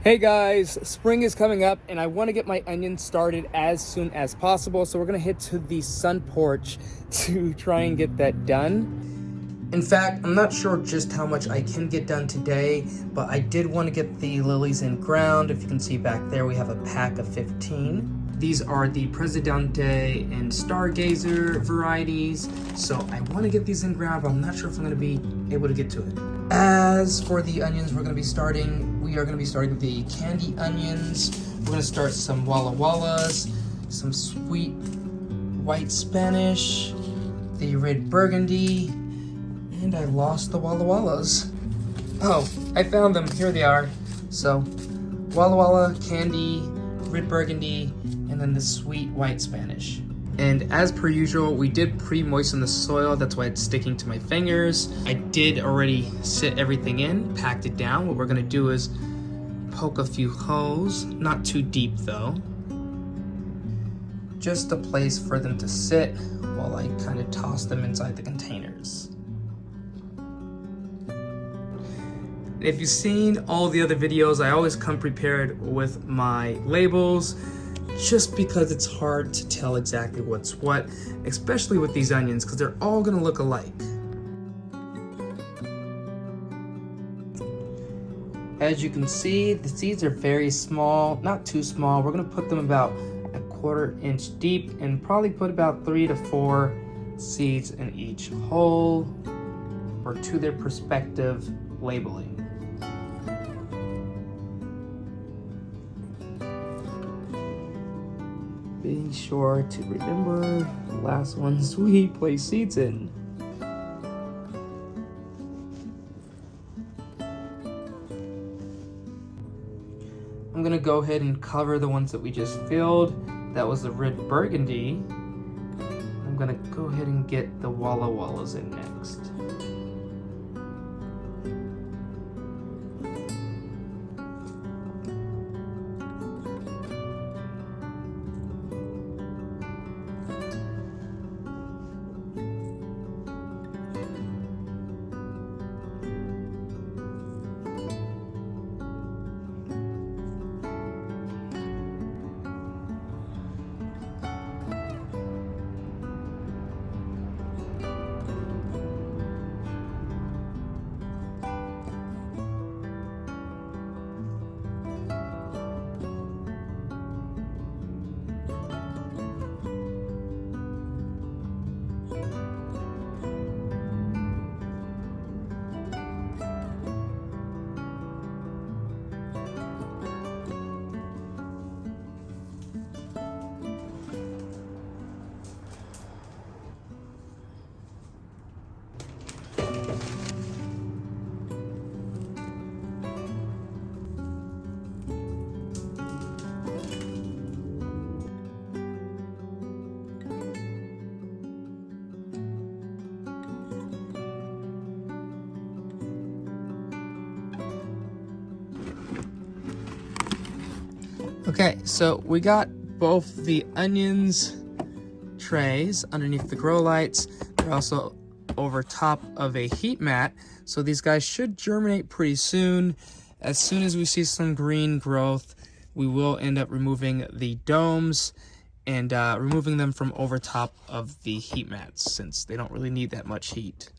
Hey guys, spring is coming up and I want to get my onions started as soon as possible. So we're going to head to the sun porch to try and get that done. In fact, I'm not sure just how much I can get done today, but I did want to get the lilies in ground. If you can see back there, we have a pack of 15. These are the Presidente and Stargazer varieties. So I want to get these in ground, but I'm not sure if I'm going to be able to get to it. As for the onions we are going to be starting with the candy onions. We're going to start some Walla Wallas, some sweet white Spanish, the red burgundy, and I lost the Walla Wallas. Oh, I found them. Here they are. So, Walla Walla, candy, red burgundy, and then the sweet white Spanish. And as per usual, we did pre-moisten the soil. That's why it's sticking to my fingers. I did already sit everything in, packed it down. What we're gonna do is poke a few holes, not too deep though. Just a place for them to sit while I kind of toss them inside the containers. If you've seen all the other videos, I always come prepared with my labels, just because it's hard to tell exactly what's what, especially with these onions, because they're all gonna look alike. As you can see, the seeds are very small, not too small. We're gonna put them about a 1/4 inch deep and probably put about 3 to 4 seeds in each hole, or to their respective labeling. Being sure to remember the last ones we place seeds in. I'm gonna go ahead and cover the ones that we just filled. That was the red burgundy. I'm gonna go ahead and get the Walla Wallas in next. Okay, so we got both the onions trays underneath the grow lights. They're also over top of a heat mat. So these guys should germinate pretty soon. As soon as we see some green growth, we will end up removing the domes and removing them from over top of the heat mats, since they don't really need that much heat.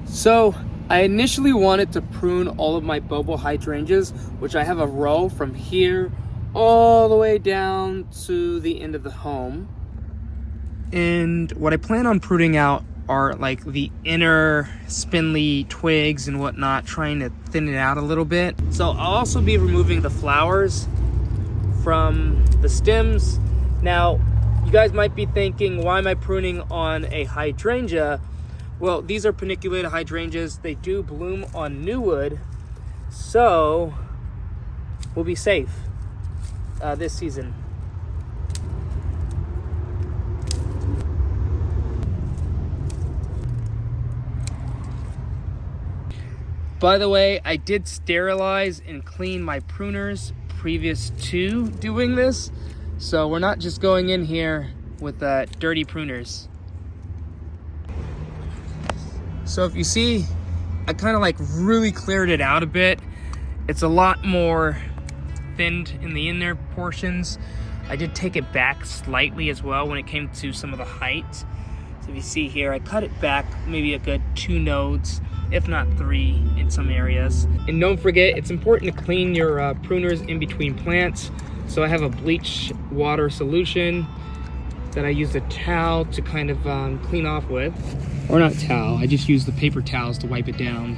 So I initially wanted to prune all of my bobo hydrangeas, which I have a row from here all the way down to the end of the home. And what I plan on pruning out are like the inner spindly twigs and whatnot, trying to thin it out a little bit. So I'll also be removing the flowers from the stems. Now, you guys might be thinking, why am I pruning on a hydrangea? Well, these are paniculata hydrangeas. They do bloom on new wood, so we'll be safe this season. By the way, I did sterilize and clean my pruners previous to doing this, so we're not just going in here with dirty pruners. So if you see, I kind of like really cleared it out a bit, It's a lot more thinned in the inner portions. I did take it back slightly as well when it came to some of the height. So if you see here, I cut it back maybe a good 2 nodes, if not 3 in some areas. And don't forget, it's important to clean your pruners in between plants. So I have a bleach water solution that I use a towel to kind of clean off with. Or not towel, I just use the paper towels to wipe it down.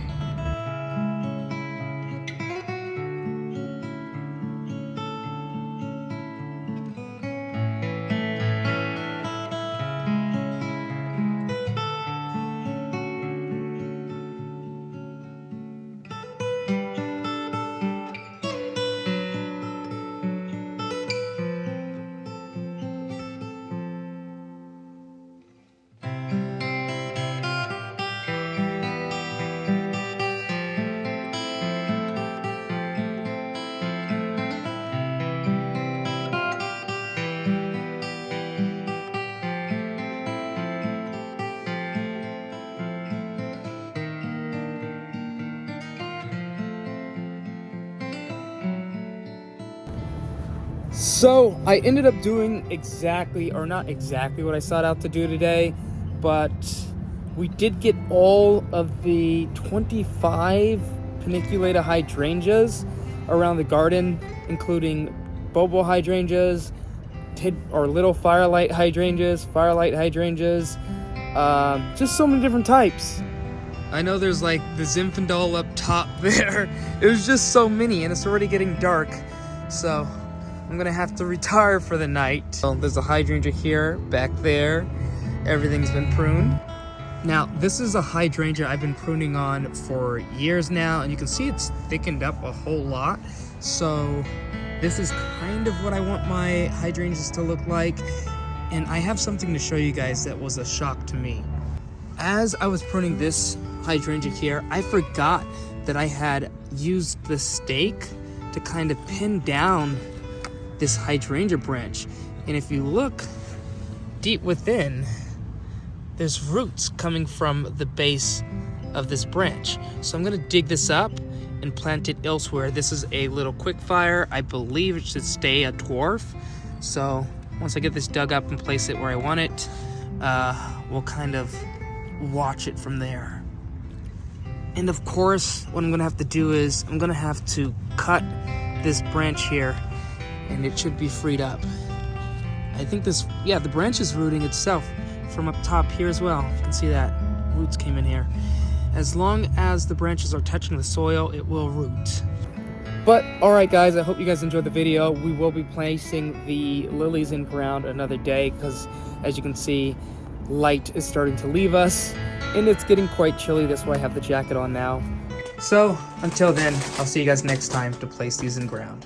So I ended up doing exactly, or not exactly what I sought out to do today, but we did get all of the 25 paniculata hydrangeas around the garden, including bobo hydrangeas, or little firelight hydrangeas, just so many different types. I know there's like the Zinfandel up top there. It was just so many, and it's already getting dark, so I'm gonna have to retire for the night. So there's a hydrangea here, back there. Everything's been pruned. Now, this is a hydrangea I've been pruning on for years now, and you can see it's thickened up a whole lot. So this is kind of what I want my hydrangeas to look like. And I have something to show you guys that was a shock to me. As I was pruning this hydrangea here, I forgot that I had used the stake to kind of pin down this hydrangea branch. And if you look deep within, there's roots coming from the base of this branch. So I'm gonna dig this up and plant it elsewhere. This is a little quick fire. I believe it should stay a dwarf. So once I get this dug up and place it where I want it, we'll kind of watch it from there. And of course, what I'm gonna have to do is I'm gonna have to cut this branch here, and it should be freed up. I think this, yeah, the branch is rooting itself from up top here as well. You can see that roots came in here. As long as the branches are touching the soil, it will root. But all right, guys, I hope you guys enjoyed the video. We will be placing the lilies in ground another day because, as you can see, light is starting to leave us and it's getting quite chilly. That's why I have the jacket on now. So until then, I'll see you guys next time to place these in ground.